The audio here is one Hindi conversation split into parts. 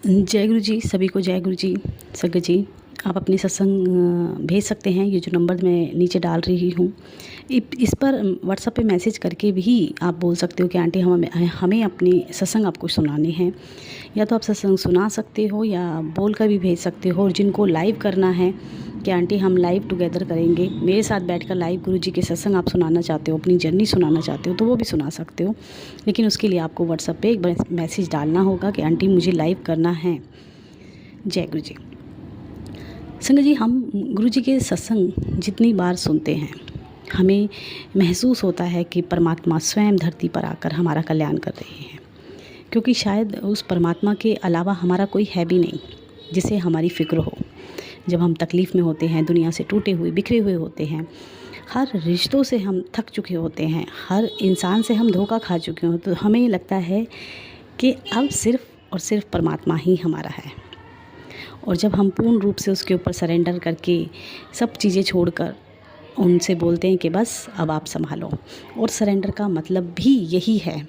जय गुरु जी, सभी को जय गुरु जी। संगत जी, आप अपने सत्संग भेज सकते हैं। ये जो नंबर मैं नीचे डाल रही हूँ, इस पर व्हाट्सएप पे मैसेज करके भी आप बोल सकते हो कि आंटी हमें अपनी सत्संग आपको सुनाने हैं। या तो आप सत्संग सुना सकते हो या बोल कर भी भेज सकते हो। और जिनको लाइव करना है कि आंटी हम लाइव टुगेदर करेंगे, मेरे साथ बैठकर लाइव गुरु जी के सत्संग आप सुनाना चाहते हो, अपनी जर्नी सुनाना चाहते हो, तो वो भी सुना सकते हो। लेकिन उसके लिए आपको व्हाट्सएप पे एक मैसेज डालना होगा कि आंटी मुझे लाइव करना है। जय गुरु जी। संगत जी, हम गुरु जी के सत्संग जितनी बार सुनते हैं, हमें महसूस होता है कि परमात्मा स्वयं धरती पर आकर हमारा कल्याण कर रहे हैं। क्योंकि शायद उस परमात्मा के अलावा हमारा कोई है भी नहीं जिसे हमारी फ़िक्र हो। जब हम तकलीफ़ में होते हैं, दुनिया से टूटे हुए बिखरे हुए होते हैं, हर रिश्तों से हम थक चुके होते हैं, हर इंसान से हम धोखा खा चुके हो, तो हमें लगता है कि अब सिर्फ़ और सिर्फ परमात्मा ही हमारा है। और जब हम पूर्ण रूप से उसके ऊपर सरेंडर करके सब चीज़ें छोड़कर उनसे बोलते हैं कि बस अब आप संभालो। और सरेंडर का मतलब भी यही है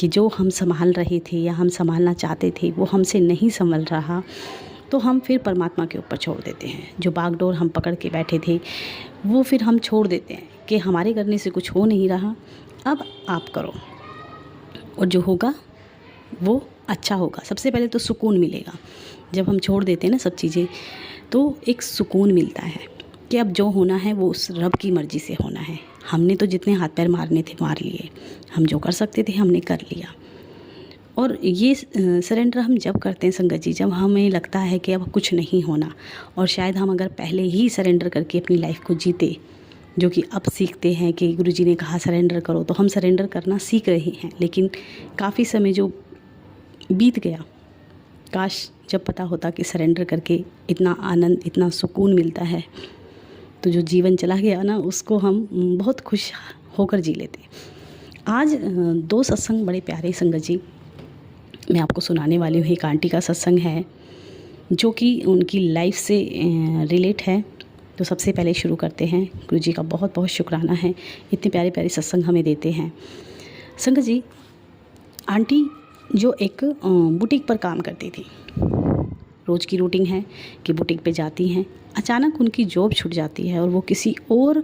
कि जो हम संभाल रहे थे या हम संभालना चाहते थे वो हमसे नहीं संभल रहा, तो हम फिर परमात्मा के ऊपर छोड़ देते हैं। जो बागडोर हम पकड़ के बैठे थे वो फिर हम छोड़ देते हैं कि हमारे करने से कुछ हो नहीं रहा, अब आप करो और जो होगा वो अच्छा होगा। सबसे पहले तो सुकून मिलेगा। जब हम छोड़ देते हैं ना सब चीज़ें, तो एक सुकून मिलता है कि अब जो होना है वो उस रब की मर्ज़ी से होना है। हमने तो जितने हाथ पैर मारने थे मार लिए, हम जो कर सकते थे हमने कर लिया। और ये सरेंडर हम जब करते हैं संगत जी, जब हमें लगता है कि अब कुछ नहीं होना, और शायद हम अगर पहले ही सरेंडर करके अपनी लाइफ को जीते, जो कि अब सीखते हैं कि गुरुजी ने कहा सरेंडर करो, तो हम सरेंडर करना सीख रहे हैं। लेकिन काफ़ी समय जो बीत गया, काश जब पता होता कि सरेंडर करके इतना आनंद, इतना सुकून मिलता है, तो जो जीवन चला गया ना उसको हम बहुत खुश होकर जी लेते। आज दो सत्संग बड़े प्यारे संगत जी मैं आपको सुनाने वाली हूँ। एक आंटी का सत्संग है जो कि उनकी लाइफ से रिलेट है। तो सबसे पहले शुरू करते हैं। गुरु जी का बहुत बहुत शुक्राना है, इतने प्यारे प्यारे सत्संग हमें देते हैं। संगत जी, आंटी जो एक बुटीक पर काम करती थी, रोज़ की रूटीन है कि बुटीक पे जाती हैं। अचानक उनकी जॉब छूट जाती है और वो किसी और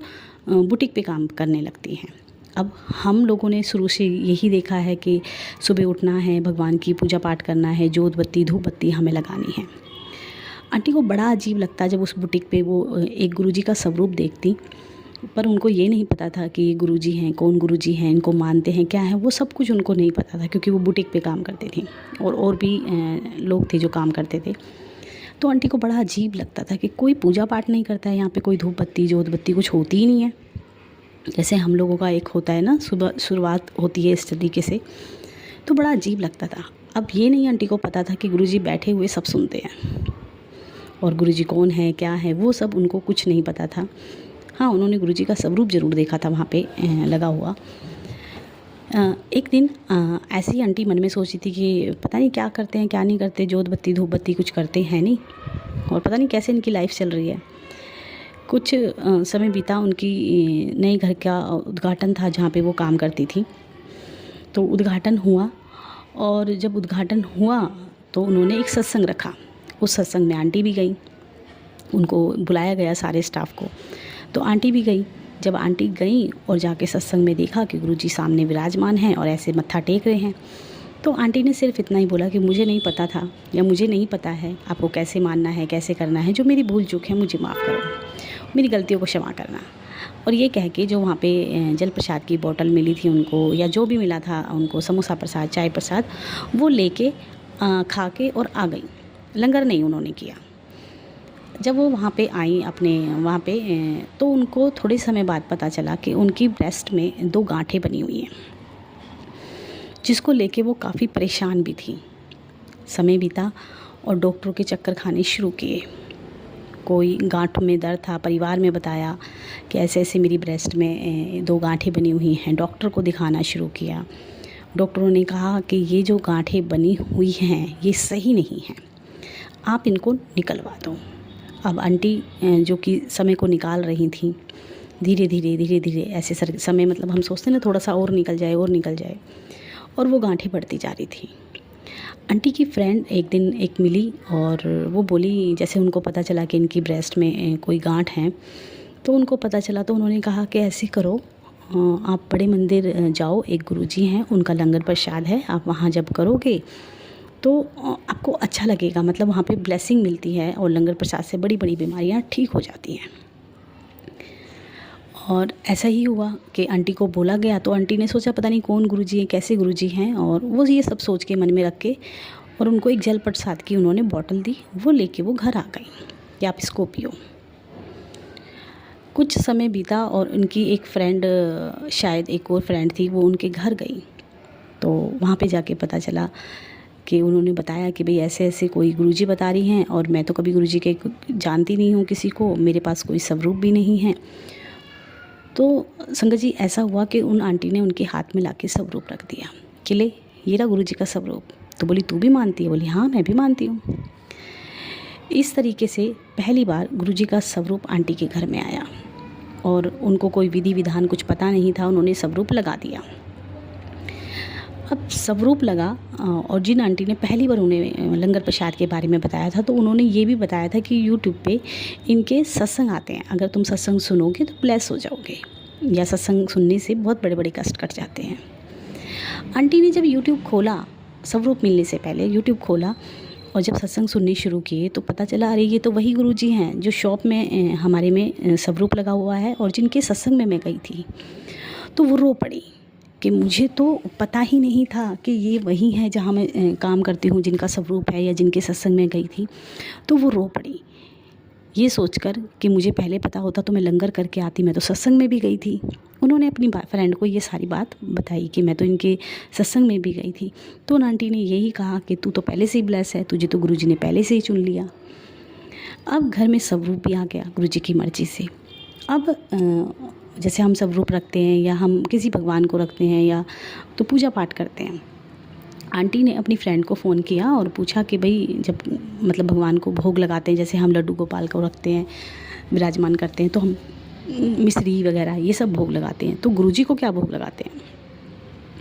बुटीक पे काम करने लगती हैं। अब हम लोगों ने शुरू से यही देखा है कि सुबह उठना है, भगवान की पूजा पाठ करना है, जोत बत्ती धूप बत्ती हमें लगानी है। आंटी को बड़ा अजीब लगता जब उस बुटीक पे वो एक गुरुजी का स्वरूप देखती, पर उनको ये नहीं पता था कि ये गुरुजी हैं, कौन गुरुजी हैं, इनको मानते हैं क्या है, वो सब कुछ उनको नहीं पता था, क्योंकि वो बुटीक पे काम करती थी और भी लोग थे जो काम करते थे। तो आंटी को बड़ा अजीब लगता था कि कोई पूजा पाठ नहीं करता है यहाँ पे, कोई धूप बत्ती जोत बत्ती कुछ होती ही नहीं है। जैसे हम लोगों का एक होता है ना, सुबह शुरुआत होती है इस तरीके से, तो बड़ा अजीब लगता था। अब ये नहीं आंटी को पता था कि गुरुजी बैठे हुए सब सुनते हैं, और गुरुजी कौन है क्या है वो सब उनको कुछ नहीं पता था। हाँ, उन्होंने गुरुजी का स्वरूप ज़रूर देखा था वहाँ पे लगा हुआ। एक दिन ऐसी आंटी मन में सोची थी कि पता नहीं क्या करते हैं क्या नहीं करते, जोत बत्ती धूप बत्ती कुछ करते हैं नहीं, और पता नहीं कैसे इनकी लाइफ चल रही है। कुछ समय बीता, उनकी नए घर का उद्घाटन था जहाँ पे वो काम करती थी। तो उद्घाटन हुआ, और जब उद्घाटन हुआ तो उन्होंने एक सत्संग रखा। उस सत्संग में आंटी भी गई, उनको बुलाया गया सारे स्टाफ को, तो आंटी भी गई। जब आंटी गई और जाके सत्संग में देखा कि गुरुजी सामने विराजमान हैं और ऐसे मत्था टेक रहे हैं, तो आंटी ने सिर्फ इतना ही बोला कि मुझे नहीं पता था, या मुझे नहीं पता है आपको कैसे मानना है, कैसे करना है, जो मेरी भूल चूक है मुझे माफ़ करो, मेरी गलतियों को क्षमा करना। और ये कह के जो वहाँ पे जल प्रसाद की बोतल मिली थी उनको, या जो भी मिला था उनको, समोसा प्रसाद चाय प्रसाद, वो लेके खा के और आ गई। लंगर नहीं उन्होंने किया। जब वो वहाँ पे आई अपने वहाँ पे, तो उनको थोड़े समय बाद पता चला कि उनकी ब्रेस्ट में 2 गांठें बनी हुई हैं, जिसको लेके वो काफ़ी परेशान भी थी। समय बीता और डॉक्टरों के चक्कर खाने शुरू किए। कोई गांठ में दर्द था, परिवार में बताया कि ऐसे ऐसे मेरी ब्रेस्ट में 2 गांठें बनी हुई हैं। डॉक्टर को दिखाना शुरू किया। डॉक्टरों ने कहा कि ये जो गांठें बनी हुई हैं ये सही नहीं हैं, आप इनको निकलवा दो। अब आंटी जो कि समय को निकाल रही थी, धीरे धीरे ऐसे समय, मतलब हम सोचते हैं ना थोड़ा सा और निकल जाए और निकल जाए, और वो गांठें बढ़ती जा रही थी। आंटी की फ्रेंड एक दिन एक मिली और वो बोली, जैसे उनको पता चला कि इनकी ब्रेस्ट में कोई गांठ है, तो उनको पता चला तो उन्होंने कहा कि ऐसे करो, आप बड़े मंदिर जाओ, एक गुरुजी हैं, उनका लंगर प्रसाद है, आप वहाँ जब करोगे तो आपको अच्छा लगेगा, मतलब वहाँ पे ब्लेसिंग मिलती है और लंगर प्रसाद से बड़ी बड़ी बीमारियाँ ठीक हो जाती हैं। और ऐसा ही हुआ कि आंटी को बोला गया, तो आंटी ने सोचा पता नहीं कौन गुरुजी हैं, कैसे गुरुजी हैं, और वो ये सब सोच के मन में रख के और उनको एक जल प्रसाद की उन्होंने बॉटल दी, वो लेके वो घर आ गई कि आप इसको पियो। कुछ समय बीता और उनकी एक फ्रेंड, शायद एक और फ्रेंड थी, वो उनके घर गई, तो वहाँ पे जाके पता चला कि उन्होंने बताया कि भाई ऐसे ऐसे कोई गुरुजी बता रही हैं, और मैं तो कभी गुरुजी के जानती नहीं हूँ किसी को, मेरे पास कोई स्वरूप भी नहीं है। तो संगत जी ऐसा हुआ कि उन आंटी ने उनके हाथ में लाके स्वरूप रख दिया कि ले ये रहा गुरुजी का स्वरूप। तो बोली तू भी मानती है? बोली हाँ मैं भी मानती हूँ। इस तरीके से पहली बार गुरुजी का स्वरूप आंटी के घर में आया और उनको कोई विधि विधान कुछ पता नहीं था, उन्होंने स्वरूप लगा दिया। अब स्वरूप लगा और जिन आंटी ने पहली बार उन्हें लंगर प्रसाद के बारे में बताया था, तो उन्होंने ये भी बताया था कि यूट्यूब पे इनके सत्संग आते हैं, अगर तुम सत्संग सुनोगे तो ब्लेस हो जाओगे, या सत्संग सुनने से बहुत बड़े बड़े कष्ट कट जाते हैं। आंटी ने जब यूट्यूब खोला, स्वरूप मिलने से पहले यूट्यूब खोला और जब सत्संग सुनने शुरू किए तो पता चला अरे ये तो वही गुरुजी हैं जो शॉप में हमारे में स्वरूप लगा हुआ है और जिनके सत्संग में मैं गई थी। तो वो रो पड़ी कि मुझे तो पता ही नहीं था कि ये वही है जहाँ मैं काम करती हूँ, जिनका स्वरूप है या जिनके सत्संग में गई थी। तो वो रो पड़ी ये सोचकर कि मुझे पहले पता होता तो मैं लंगर करके आती, मैं तो सत्संग में भी गई थी। उन्होंने अपनी फ्रेंड को ये सारी बात बताई कि मैं तो इनके सत्संग में भी गई थी। तो उन आंटी ने यही कहा कि तू तो पहले से ही ब्लेस है, तुझे तो गुरुजी ने पहले से ही चुन लिया। अब घर में स्वरूप भी आ गया गुरुजी की मर्ज़ी से। अब जैसे हम स्वरूप रखते हैं या हम किसी भगवान को रखते हैं या तो पूजा पाठ करते हैं। आंटी ने अपनी फ्रेंड को फ़ोन किया और पूछा कि भाई जब मतलब भगवान को भोग लगाते हैं, जैसे हम लड्डू गोपाल को रखते हैं, विराजमान करते हैं, तो हम मिश्री वगैरह ये सब भोग लगाते हैं, तो गुरुजी को क्या भोग लगाते हैं?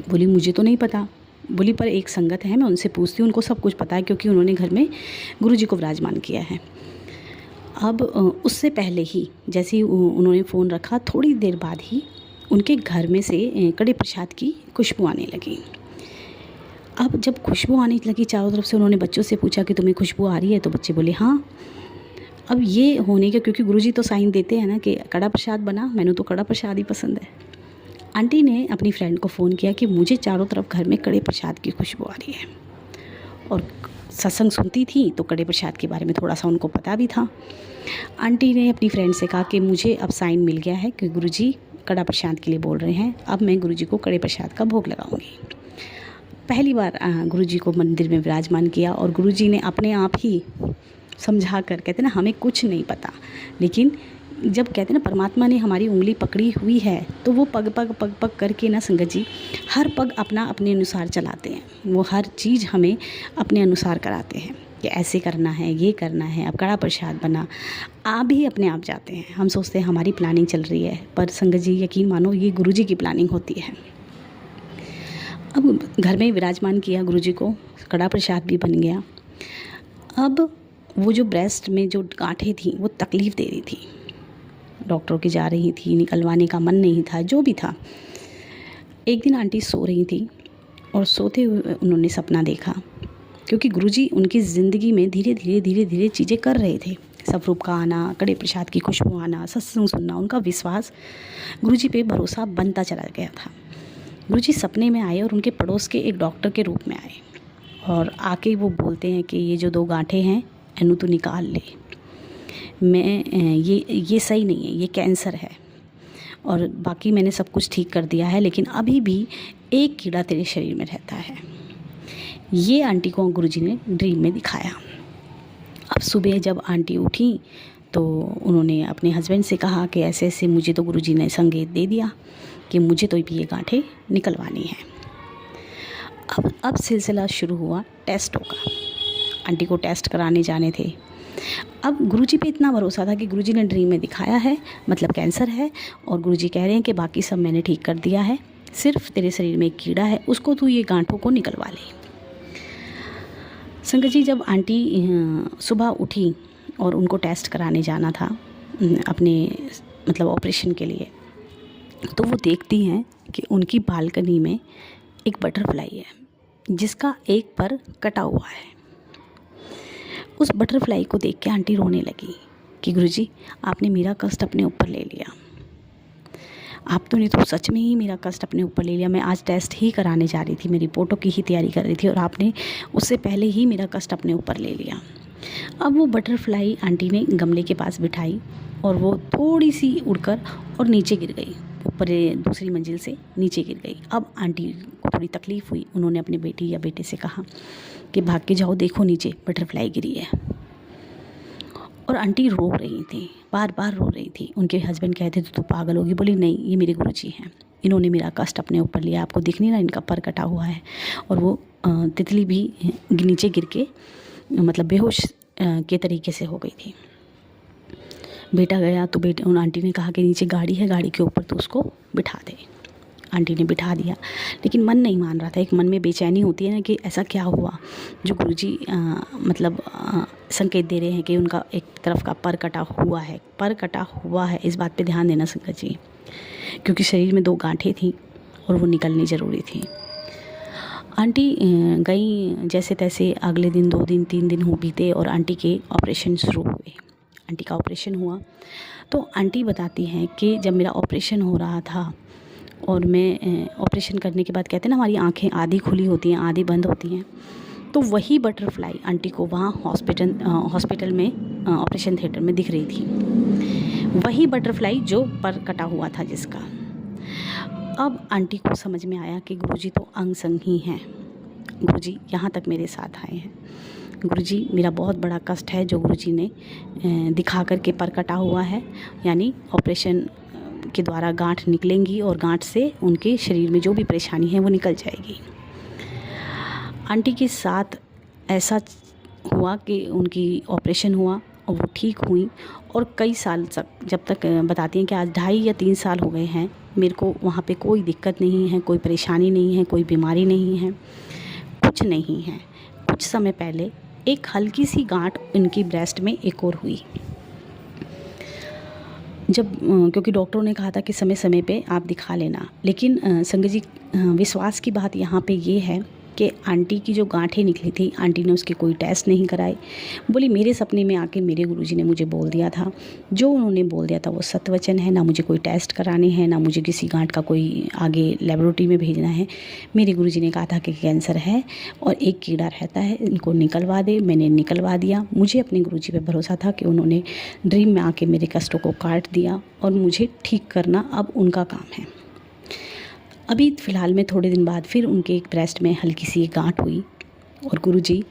बोली मुझे तो नहीं पता। बोली पर एक संगत है, मैं उनसे पूछती हूँ, उनको सब कुछ पता है क्योंकि उन्होंने घर में गुरुजी को विराजमान किया है। अब उससे पहले ही जैसे ही उन्होंने फ़ोन रखा, थोड़ी देर बाद ही उनके घर में से कड़े प्रसाद की खुशबू आने लगी। अब जब खुशबू आने लगी चारों तरफ से, उन्होंने बच्चों से पूछा कि तुम्हें खुशबू आ रही है? तो बच्चे बोले हाँ। अब ये होने के क्योंकि गुरुजी तो साइन देते हैं ना कि कड़ा प्रसाद बना, मैंने तो कड़ा प्रसाद ही पसंद है। आंटी ने अपनी फ्रेंड को फ़ोन किया कि मुझे चारों तरफ घर में कड़े प्रसाद की खुशबू आ रही है, और सत्संग सुनती थी तो कड़े प्रसाद के बारे में थोड़ा सा उनको पता भी था। आंटी ने अपनी फ्रेंड से कहा कि मुझे अब साइन मिल गया है कि गुरुजी कड़ा प्रसाद के लिए बोल रहे हैं, अब मैं गुरुजी को कड़े प्रसाद का भोग लगाऊंगी। पहली बार गुरुजी को मंदिर में विराजमान किया और गुरुजी ने अपने आप ही समझा कर, कहते ना हमें कुछ नहीं पता, लेकिन जब कहते ना परमात्मा ने हमारी उंगली पकड़ी हुई है तो वो पग पग पग पग करके ना संगत जी हर पग अपना अपने अनुसार चलाते हैं, वो हर चीज़ हमें अपने अनुसार कराते हैं कि ऐसे करना है, ये करना है, अब कड़ा प्रसाद बना, आप भी अपने आप जाते हैं। हम सोचते हैं हमारी प्लानिंग चल रही है, पर संगत जी यकीन मानो ये गुरुजी की प्लानिंग होती है। अब घर में विराजमान किया गुरुजी को, कड़ा प्रसाद भी बन गया। अब वो जो ब्रेस्ट में जो गांठें थी वो तकलीफ़ दे रही थी, डॉक्टरों की जा रही थी, निकलवाने का मन नहीं था, जो भी था। एक दिन आंटी सो रही थी और सोते हुए उन्होंने सपना देखा, क्योंकि गुरुजी उनकी ज़िंदगी में धीरे धीरे चीज़ें कर रहे थे। स्वरूप का आना, कड़े प्रसाद की खुशबू आना, सत्संग सुनना, उनका विश्वास गुरुजी पे भरोसा बनता चला गया था। गुरुजी सपने में आए और उनके पड़ोस के एक डॉक्टर के रूप में आए और आके वो बोलते हैं कि ये जो 2 गांठें हैं इन्हें तो निकाल ले, मैं ये सही नहीं है, ये कैंसर है, और बाकी मैंने सब कुछ ठीक कर दिया है, लेकिन अभी भी एक कीड़ा तेरे शरीर में रहता है। ये आंटी को गुरुजी ने ड्रीम में दिखाया। अब सुबह जब आंटी उठी तो उन्होंने अपने हस्बैंड से कहा कि ऐसे ऐसे मुझे तो गुरुजी ने संकेत दे दिया कि मुझे तो भी ये गांठें निकलवानी है। अब सिलसिला शुरू हुआ टेस्टों का। आंटी को टेस्ट कराने जाने थे। अब गुरुजी पे इतना भरोसा था कि गुरुजी ने ड्रीम में दिखाया है, मतलब कैंसर है, और गुरुजी कह रहे हैं कि बाकी सब मैंने ठीक कर दिया है, सिर्फ तेरे शरीर में एक कीड़ा है, उसको तू ये गांठों को निकलवा ले। संगत जी, जब आंटी सुबह उठी और उनको टेस्ट कराने जाना था अपने मतलब ऑपरेशन के लिए, तो वो देखती हैं कि उनकी बालकनी में एक बटरफ्लाई है जिसका एक पर कटा हुआ है। उस बटरफ्लाई को देख के आंटी रोने लगी कि गुरुजी, आपने मेरा कष्ट अपने ऊपर ले लिया। आपने तो सच में ही मेरा कष्ट अपने ऊपर ले लिया। मैं आज टेस्ट ही कराने जा रही थी, मैं रिपोर्टों की ही तैयारी कर रही थी और आपने उससे पहले ही मेरा कष्ट अपने ऊपर ले लिया। अब वो बटरफ्लाई आंटी ने गमले के पास बिठाई और वो थोड़ी सी उड़कर और नीचे गिर गई, ऊपर दूसरी मंजिल से नीचे गिर गई। अब आंटी को थोड़ी तकलीफ़ हुई। उन्होंने अपने बेटी या बेटे से कहा कि भाग के जाओ, देखो नीचे बटरफ्लाई गिरी है। और आंटी रो रही थी, बार बार रो रही थी। उनके हस्बैंड कहते थे तू पागल होगी। बोली नहीं, ये मेरे गुरुजी हैं, इन्होंने मेरा कष्ट अपने ऊपर लिया। आपको दिख नहीं रहा, इनका पर कटा हुआ है। और वो तितली भी नीचे गिर के मतलब बेहोश के तरीके से हो गई थी। बेटा गया तो उन आंटी ने कहा कि नीचे गाड़ी है, गाड़ी के ऊपर तो उसको बिठा दे। आंटी ने बिठा दिया, लेकिन मन नहीं मान रहा था। एक मन में बेचैनी होती है ना कि ऐसा क्या हुआ जो गुरुजी मतलब संकेत दे रहे हैं कि उनका एक तरफ का पर कटा हुआ है। पर कटा हुआ है, इस बात पे ध्यान देना संगत जी, क्योंकि शरीर में 2 गांठें थी और वो निकलनी ज़रूरी थी। आंटी गई जैसे तैसे। अगले दिन 2 दिन 3 दिन हो बीते और आंटी के ऑपरेशन शुरू हुए। आंटी का ऑपरेशन हुआ तो आंटी बताती हैं कि जब मेरा ऑपरेशन हो रहा था और मैं ऑपरेशन करने के बाद कहते हैं ना हमारी आंखें आधी खुली होती हैं आधी बंद होती हैं, तो वही बटरफ्लाई आंटी को वहाँ हॉस्पिटल में ऑपरेशन थिएटर में दिख रही थी। वही बटरफ्लाई जो पर कटा हुआ था जिसका। अब आंटी को समझ में आया कि गुरुजी तो अंग संग ही हैं, गुरुजी यहाँ तक मेरे साथ आए हैं। गुरुजी, मेरा बहुत बड़ा कष्ट है जो गुरुजी ने दिखा कर के पर कटा हुआ है, यानी ऑपरेशन के द्वारा गांठ निकलेंगी और गांठ से उनके शरीर में जो भी परेशानी है वो निकल जाएगी। आंटी के साथ ऐसा हुआ कि उनकी ऑपरेशन हुआ और वो ठीक हुई और कई साल तक, जब तक बताती हैं कि आज 2.5 या 3 साल हो गए हैं, मेरे को वहाँ पे कोई दिक्कत नहीं है, कोई परेशानी नहीं है, कोई बीमारी नहीं है, कुछ नहीं है। कुछ समय पहले एक हल्की सी गांठ इनकी ब्रेस्ट में एक और हुई। जब क्योंकि डॉक्टरों ने कहा था कि समय समय पे आप दिखा लेना, लेकिन संगत जी विश्वास की बात यहाँ पे ये है कि आंटी की जो गांठें निकली थी, आंटी ने उसके कोई टेस्ट नहीं कराए। बोली मेरे सपने में आके मेरे गुरुजी ने मुझे बोल दिया था, जो उन्होंने बोल दिया था वो सत्य वचन है। ना मुझे कोई टेस्ट कराने हैं, ना मुझे किसी गांठ का कोई आगे लेबोरेटरी में भेजना है। मेरे गुरुजी ने कहा था कि कैंसर है और एक कीड़ा रहता है, इनको निकलवा दे। मैंने निकलवा दिया। मुझे अपने गुरुजी पे भरोसा था कि उन्होंने ड्रीम में आके मेरे कष्टों को काट दिया और मुझे ठीक करना अब उनका काम है। अभी फ़िलहाल में थोड़े दिन बाद फिर उनके एक ब्रेस्ट में हल्की सी एक गांठ हुई और गुरुजी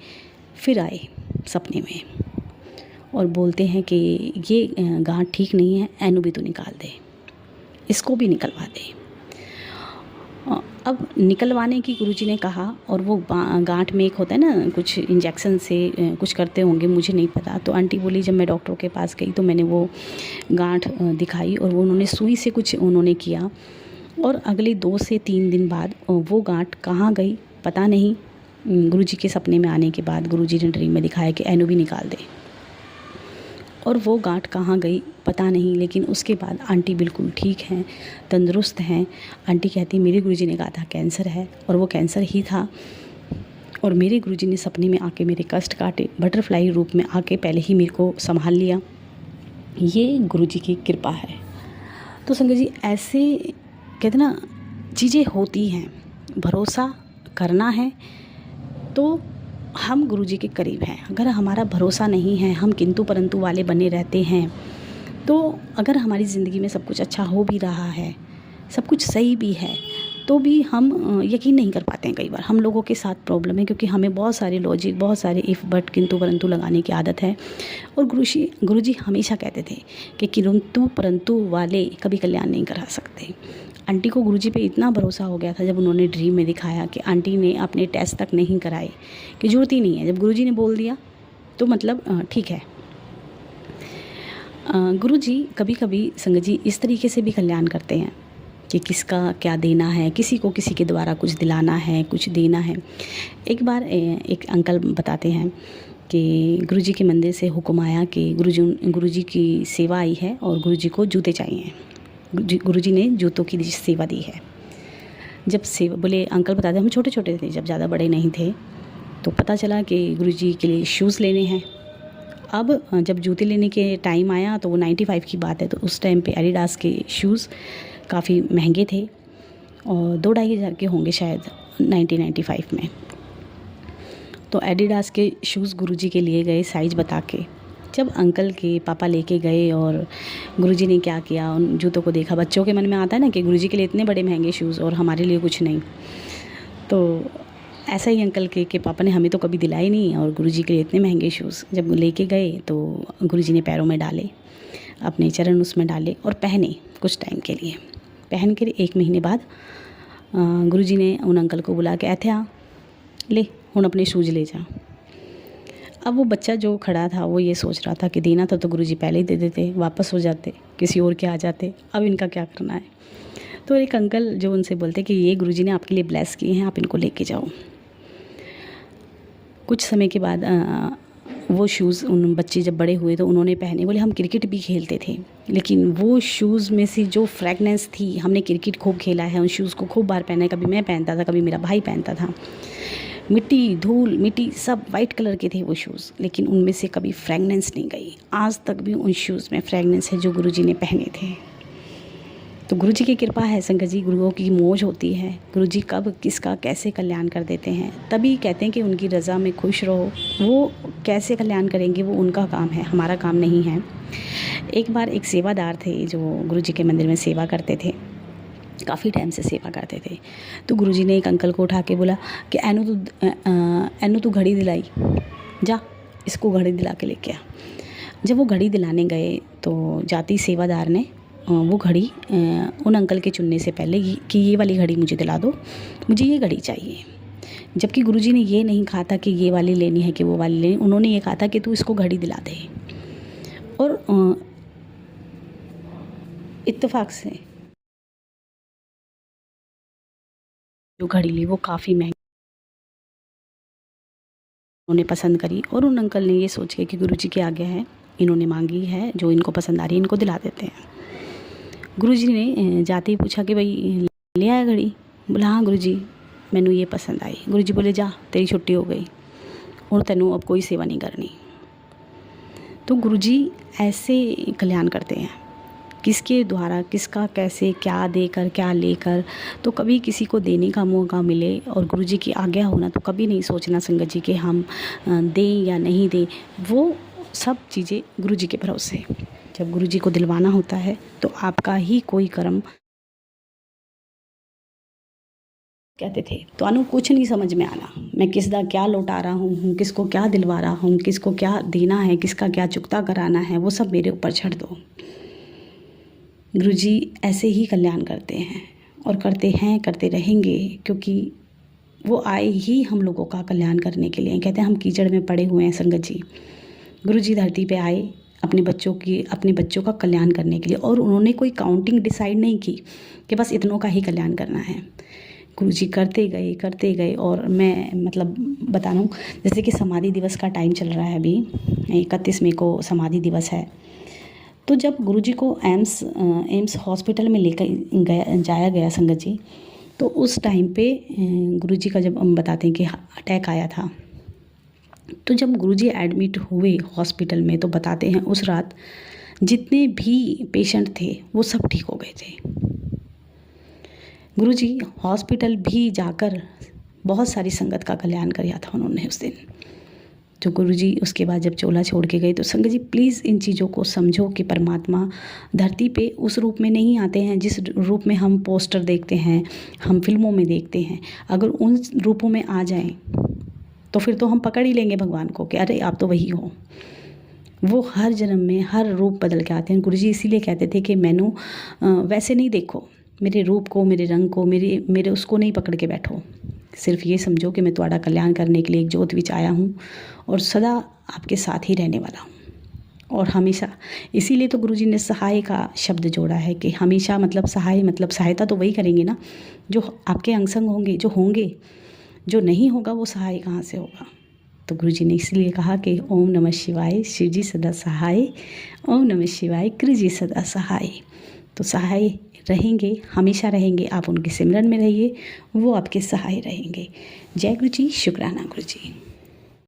फिर आए सपने में और बोलते हैं कि ये गांठ ठीक नहीं है, एनो भी तो निकाल दे, इसको भी निकलवा दे। अब निकलवाने की गुरुजी ने कहा और वो गांठ में एक होता है ना, कुछ इंजेक्शन से कुछ करते होंगे, मुझे नहीं पता। तो आंटी बोली जब मैं डॉक्टरों के पास गई तो मैंने वो गांठ दिखाई और वो उन्होंने सुई से कुछ उन्होंने किया और अगले 2 से 3 दिन बाद वो गांठ कहाँ गई पता नहीं। गुरुजी के सपने में आने के बाद गुरुजी ने ड्रीम में दिखाया कि एनो भी निकाल दे, और वो गांठ कहाँ गई पता नहीं। लेकिन उसके बाद आंटी बिल्कुल ठीक हैं, तंदुरुस्त हैं। आंटी कहती मेरे गुरुजी ने कहा था कैंसर है और वो कैंसर ही था और मेरे गुरुजी ने सपने में आके मेरे कष्ट काटे, बटरफ्लाई रूप में आके पहले ही मेरे को संभाल लिया। ये गुरुजी की कृपा है। तो संगत जी ऐसे कहते ना चीज़ें होती हैं, भरोसा करना है तो हम गुरुजी के करीब हैं। अगर हमारा भरोसा नहीं है, हम किंतु परंतु वाले बने रहते हैं, तो अगर हमारी ज़िंदगी में सब कुछ अच्छा हो भी रहा है, सब कुछ सही भी है, तो भी हम यकीन नहीं कर पाते हैं। कई बार हम लोगों के साथ प्रॉब्लम है क्योंकि हमें बहुत सारे लॉजिक, बहुत सारे इफ़ बट किंतु परंतु लगाने की आदत है। और गुरुजी हमेशा कहते थे कि किंतु परंतु वाले कभी कल्याण नहीं करा सकते। आंटी को गुरुजी पे इतना भरोसा हो गया था जब उन्होंने ड्रीम में दिखाया कि आंटी ने अपने टेस्ट तक नहीं कराए, कि ज़रूरत ही नहीं है, जब गुरुजी ने बोल दिया तो मतलब ठीक है। गुरुजी कभी कभी संगत जी इस तरीके से भी कल्याण करते हैं कि किसका क्या देना है, किसी को किसी के द्वारा कुछ दिलाना है, कुछ देना है। एक बार एक अंकल बताते हैं कि गुरुजी के मंदिर से हुक्म आया कि गुरुजी की सेवा आई है और गुरुजी को जूते चाहिए। गुरुजी ने जूतों की सेवा दी है। जब सेवा बोले, अंकल बताते हम छोटे छोटे थे, जब ज़्यादा बड़े नहीं थे, तो पता चला कि गुरुजी के लिए शूज़ लेने हैं। अब जब जूते लेने के टाइम आया तो वो 95 की बात है, तो उस टाइम पे एडिडास के शूज़ काफ़ी महंगे थे और 2-2.5 हज़ार के होंगे शायद 1995 में। तो एडिडास के शूज़ गुरुजी के लिए गए साइज़ बता के। जब अंकल के पापा लेके गए और गुरुजी ने क्या किया, उन जूतों को देखा। बच्चों के मन में आता है ना कि गुरुजी के लिए इतने बड़े महंगे शूज़ और हमारे लिए कुछ नहीं। तो ऐसा ही अंकल के पापा ने हमें तो कभी दिलाए नहीं और गुरुजी के लिए इतने महंगे शूज़। जब लेके गए तो गुरुजी ने पैरों में डाले, अपने चरण उसमें डाले और पहने कुछ टाइम के लिए। पहन के 1 महीने बाद गुरुजी ने उन अंकल को बुला के ऐथे ले हुण अपने शूज़ ले जा। अब वो बच्चा जो खड़ा था वो ये सोच रहा था कि देना था तो गुरुजी पहले ही दे देते, वापस हो जाते, किसी और के आ जाते, अब इनका क्या करना है। तो एक अंकल जो उनसे बोलते कि ये गुरुजी ने आपके लिए ब्लेस किए हैं, आप इनको लेके जाओ। कुछ समय के बाद वो शूज़ उन बच्चे जब बड़े हुए तो उन्होंने पहने। बोले हम क्रिकेट भी खेलते थे, लेकिन वो शूज़ में से जो फ्रेगनेंस थी, हमने क्रिकेट खूब खेला है, उन शूज़ को खूब बार पहना है। कभी मैं पहनता था, कभी मेरा भाई पहनता था। मिट्टी, धूल, मिट्टी सब वाइट कलर के थे वो शूज़, लेकिन उनमें से कभी फ्रेगनेंस नहीं गई। आज तक भी उन शूज़ में फ्रेगनेंस है जो गुरुजी ने पहने थे। तो गुरुजी की कृपा है संगत जी, गुरुओं की मौज होती है। गुरुजी कब किसका कैसे कल्याण कर देते हैं, तभी कहते हैं कि उनकी रज़ा में खुश रहो। वो कैसे कल्याण करेंगे वो उनका काम है, हमारा काम नहीं है। एक बार एक सेवादार थे जो गुरुजी के मंदिर में सेवा करते थे, काफ़ी टाइम से सेवा करते थे। तो गुरुजी ने एक अंकल को उठा के बोला कि एनू तू घड़ी दिलाई, जा इसको घड़ी दिला के लेके आ। जब वो घड़ी दिलाने गए तो जाती सेवादार ने वो घड़ी उन अंकल के चुनने से पहले कि ये वाली घड़ी मुझे दिला दो, मुझे ये घड़ी चाहिए। जबकि गुरुजी ने ये नहीं कहा था कि ये वाली लेनी है कि वो वाली लेनी, उन्होंने ये कहा था कि तू इसको घड़ी दिला दे। और इत्तेफाक से जो घड़ी ली वो काफ़ी महंगी उन्होंने पसंद करी, और उन अंकल ने ये सोच के कि गुरुजी के आगे है, इन्होंने मांगी है, जो इनको पसंद आ रही है इनको दिला देते हैं। गुरुजी ने जाते ही पूछा कि भाई ले आया घड़ी? बोला हाँ गुरुजी, मैनू ये पसंद आई। गुरुजी बोले जा तेरी छुट्टी हो गई और तेनू अब कोई सेवा नहीं करनी। तो गुरुजी ऐसे कल्याण करते हैं, किसके द्वारा, किसका कैसे, क्या देकर क्या लेकर। तो कभी किसी को देने का मौका मिले और गुरुजी की आज्ञा होना, तो कभी नहीं सोचना संगत जी कि हम दें या नहीं दें। वो सब चीज़ें गुरुजी के भरोसे। जब गुरुजी को दिलवाना होता है तो आपका ही कोई कर्म, कहते थे तो अनु कुछ नहीं समझ में आना, मैं किसका क्या लौटा रहा हूँ, किसको क्या दिलवा रहा हूँ, किसको क्या देना है, किसका क्या चुकता कराना है, वो सब मेरे ऊपर छੱਡ दो। गुरुजी ऐसे ही कल्याण करते हैं और करते हैं, करते रहेंगे, क्योंकि वो आए ही हम लोगों का कल्याण करने के लिए। कहते हैं हम कीचड़ में पड़े हुए हैं संगत जी, गुरुजी धरती पे आए अपने बच्चों का कल्याण करने के लिए, और उन्होंने कोई काउंटिंग डिसाइड नहीं की कि बस इतनों का ही कल्याण करना है। गुरुजी करते गए। और मैं मतलब बता रहा हूँ, जैसे कि समाधि दिवस का टाइम चल रहा है, अभी 31 मई को समाधि दिवस है। तो जब गुरुजी को एम्स हॉस्पिटल में लेकर जाया गया संगत जी, तो उस टाइम पे गुरुजी का जब हम बताते हैं कि अटैक आया था, तो जब गुरुजी एडमिट हुए हॉस्पिटल में, तो बताते हैं उस रात जितने भी पेशेंट थे वो सब ठीक हो गए थे। गुरुजी हॉस्पिटल भी जाकर बहुत सारी संगत का कल्याण किया था उन्होंने उस दिन। जो गुरुजी उसके बाद जब चोला छोड़ के गए, तो संगत जी प्लीज़ इन चीज़ों को समझो कि परमात्मा धरती पे उस रूप में नहीं आते हैं जिस रूप में हम पोस्टर देखते हैं, हम फिल्मों में देखते हैं। अगर उन रूपों में आ जाएं तो फिर तो हम पकड़ ही लेंगे भगवान को कि अरे आप तो वही हो। वो हर जन्म में हर रूप बदल के आते हैं। गुरुजी इसीलिए कहते थे कि मैनू वैसे नहीं देखो, मेरे रूप को, मेरे रंग को, मेरे उसको नहीं पकड़ के बैठो, सिर्फ ये समझो कि मैं तुम्हारा कल्याण करने के लिए एक जोत विच आया हूँ और सदा आपके साथ ही रहने वाला हूँ। और हमेशा, इसीलिए तो गुरुजी ने सहाय का शब्द जोड़ा है कि हमेशा मतलब सहाय, मतलब सहायता तो वही करेंगे ना जो आपके अंग संग होंगे, जो होंगे। जो नहीं होगा वो सहाय कहाँ से होगा। तो गुरुजी ने इसलिए कहा कि ओम नमः शिवाय, शिव जी सदा सहाय, ओम नमः शिवाय, कृष्ण जी सदा सहाय। तो सहाय रहेंगे, हमेशा रहेंगे। आप उनके सिमरन में रहिए, वो आपके सहाय रहेंगे। जय गुरु जी, शुक्राना गुरु जी।